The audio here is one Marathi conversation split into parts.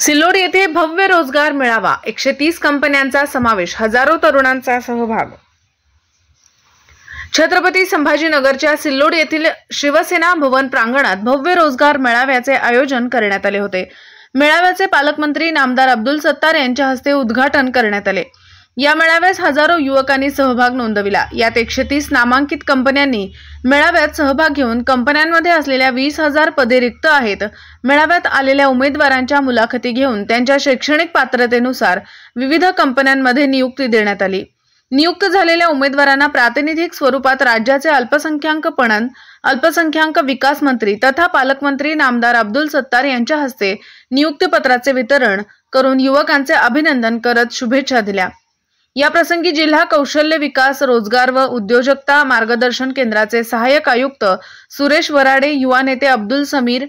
सिल्लोड येथे भव्य रोजगार मेळावा, 130 कंपन्यांचा समावेश, हजारो तरुणांचा सहभाग। छत्रपती संभाजीनगरच्या सिल्लोड येथील शिवसेना भवन प्रांगणात भव्य रोजगार मेळाव्याचे आयोजन करण्यात आले होते। मेळाव्याचे पालकमंत्री नामदार अब्दुल सत्तार यांच्या हस्ते उद्घाटन करण्यात आले। या मेळाव्यास हजारो युवकांनी सहभाग नोंदविला। यात 130 नामांकित कंपन्यांनी मेळाव्यात सहभाग घेऊन कंपन्यांमध्ये असलेल्या 20,000 पदे रिक्त आहेत। मेळाव्यात आलेल्या उमेदवारांच्या मुलाखती घेऊन त्यांच्या शैक्षणिक पात्रतेनुसार विविध कंपन्यांमध्ये नियुक्ती देण्यात आली। नियुक्त झालेल्या उमेदवारांना प्रातिनिधिक स्वरूपात राज्याचे अल्पसंख्याक पणन, अल्पसंख्याक विकास मंत्री तथा पालकमंत्री नामदार अब्दुल सत्तार यांच्या हस्ते नियुक्तीपत्राचे वितरण करून युवकांचे अभिनंदन करत शुभेच्छा दिल्या। या प्रसंगी जिल्हा कौशल्य विकास, रोजगार व उद्योजकता मार्गदर्शन केंद्राचे सहाय्यक आयुक्त सुरेश वराडे, युवा नेते अब्दुल समीर,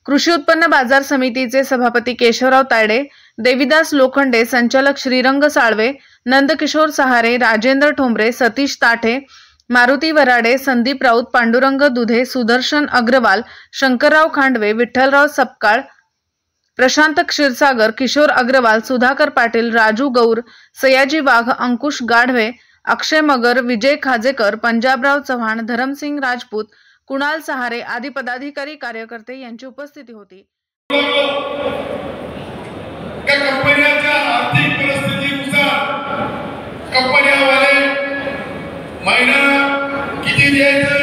कृषी उत्पन्न बाजार समितीचे सभापती केशवराव तायडे, देविदास लोखंडे, संचालक श्रीरंग साळवे, नंदकिशोर सहारे, राजेंद्र ठोंबरे, सतीश ताठे, मारुती वराडे, संदीप राऊत, पांडुरंग दुधे, सुदर्शन अग्रवाल, शंकरराव खांडवे, विठ्ठलराव सपकाळ, प्रशांत क्षीरसागर, किशोर अग्रवाल, सुधाकर पाटील, राजू गौर, सयाजी वाघ, अंकुश गाढवे, अक्षय मगर, विजय खाजेकर, पंजाबराव चव्हाण, धरमसिंग राजपूत, कुणाल सहारे आदी पदाधिकारी कार्यकर्ते यांची उपस्थिती होती। कंपन्यांच्या आर्थिक परिस्थितीनुसार कंपन्यावाले महिन्याला किती द्यायचं,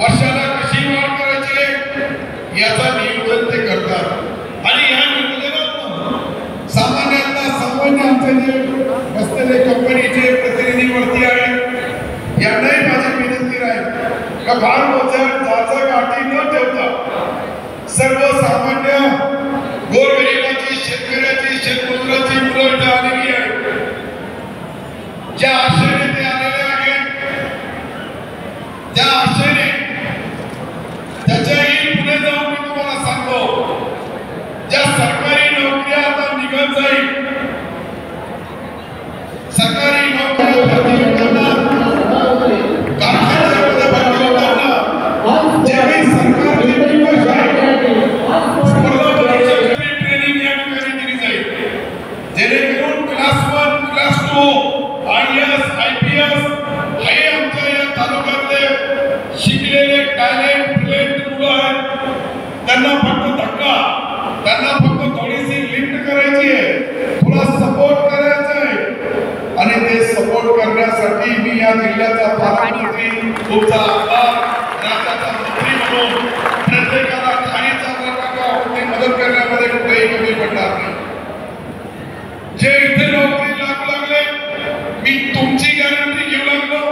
वर्षाला कशी वाढ करायची याचा नियोजन ते करतात। आणि या नियोजनात सामान्य आमचे जे बसलेले कंपनीचे प्रतिनिधी वरती आहेत यांनाही माझी विनंती आहे का फार मोठ्या गाठी न ठेवता सर्वसामान्य गोरगरिबाची, शेतकऱ्याची, शेतमजुराची मुलं आलेली आहे, ज्या आशेने ते आलेले आहेत त्या आशेने त्याच्याही पुढे जाऊन मी तुम्हाला सांगतो, ज्या सरकारी नोकऱ्या आता निघत जाईल, सरकारी नोकऱ्या कारखान्यामध्ये भरती होताना ज्यावेळी सरकारची निवड ट्रेनिंग या ठिकाणी दिली जाईल, जेणेकरून क्लास 1, क्लास 2, IAS, IPS हे आमच्या या तालुक्यातले शिकलेले टॅलेंट मुलं आहेत, त्यांना फक्त धक्का, त्यांना फक्त थोडीशी लिफ्ट करायची आहे, थोडा सपोर्ट करायचा आहे। आणि ते सपोर्ट करण्यासाठी मी या जिल्ह्याचा पालकमंत्री, तुमचा आमदार, राज्याचा मंत्री म्हणून प्रत्येकाला खाणीचा मदत करण्यामध्ये कुठेही कमी पडणार नाही। जे इथे नोकरी लागू लागले, मी तुमची गॅरंटी घेऊ लागलो,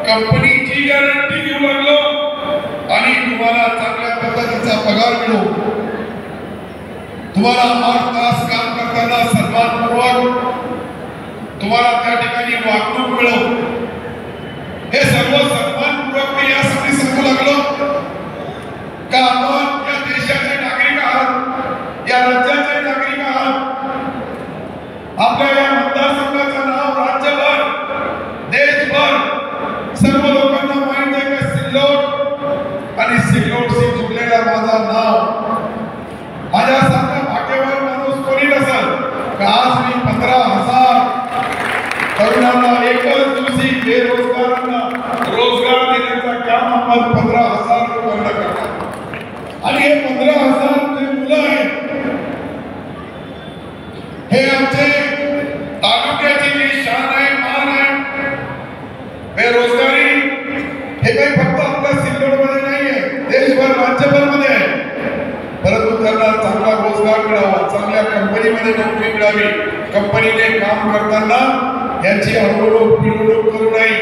कंपनीची गॅरंटी घेऊ लागलो आणि तुम्हाला चांगल्या पद्धतीचा पगार मिळू, तुम्हाला 8 तास काम करताना सन्मानपूर्वक तुम्हाला त्या ठिकाणी वागणूक मिळो, हे सर्व सन्मानपूर्वक मी यासाठी सांगू लागलो का आपण या देशाचे नागरिक आहात, या राज्याचे नागरिक आहात। आपल्या या मतदारसंघाचं नाव राज्यभर, देशभर सर्व लोकांना माहित आहे की सिल्लोड आणि सिल्लोडशी जुळलेला माझा नाव, माझ्यासारखा भाग्यवान माणूस कोणी नसेल का आज मी 15,000 तरुणांना एकाच दिवशी बेरोजगारांना रोजगार देण्याचा काम आपण 15,000 लोकांना करतो। आणि हे 15,000 जे मुलं आहेत हे आमचे तालुक्याची जी शान आहे, मान आहे। बेरोजगारी हे काही फक्त आपल्या सिल्लोडमध्ये नाही आहे, देशभर, राज्यभरमध्ये आहे, परंतु त्यांना चांगला रोजगार मिळावा, चांगल्या कंपनीमध्ये नोकरी मिळावी, कंपनीने काम करताना यांची अडवणूक पिळवणूक करू नये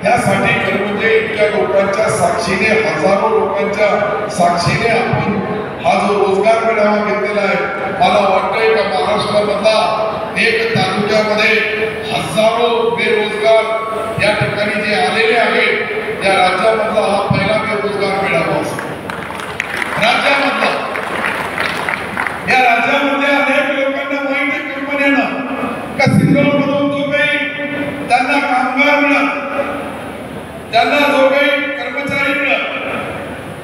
यासाठी खरं म्हणजे इतक्या लोकांच्या साक्षीने, हजारो लोकांच्या साक्षीने आपण हा जो रोजगार मेळावा घेतलेला आहे। मला वाटतंय का महाराष्ट्रामधला एक तालुक्यामध्ये हजारो बेरोजगार या ठिकाणी जे आलेले आहेत, या राज्यामधला हा पहिला बेरोजगार मेळावा असतो राज्यामधला। या राज्यामध्ये अनेक लोकांना माहिती आहे कंपन्यांना का सिल्लोडमधून जो काही त्यांना कामगार मिळत, त्यांना जो काही कर्मचारी मिळत,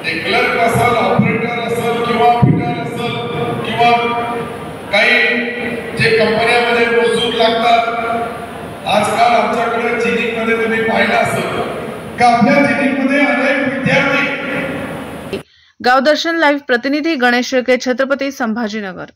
ते क्लर्क असेल, ऑपरेटर असेल किंवा फिटर असेल किंवा काही जे कंपन्यामध्ये मजूर लागतात, आजकाल आमच्याकडे जिनिंगमध्ये तुम्ही पाहिलं असेल का आपल्या जिनिंगमध्ये अनेक विद्यार्थी। गावदर्शन लाईव्ह प्रतिनिधी गणेश शेळके, छत्रपती संभाजीनगर।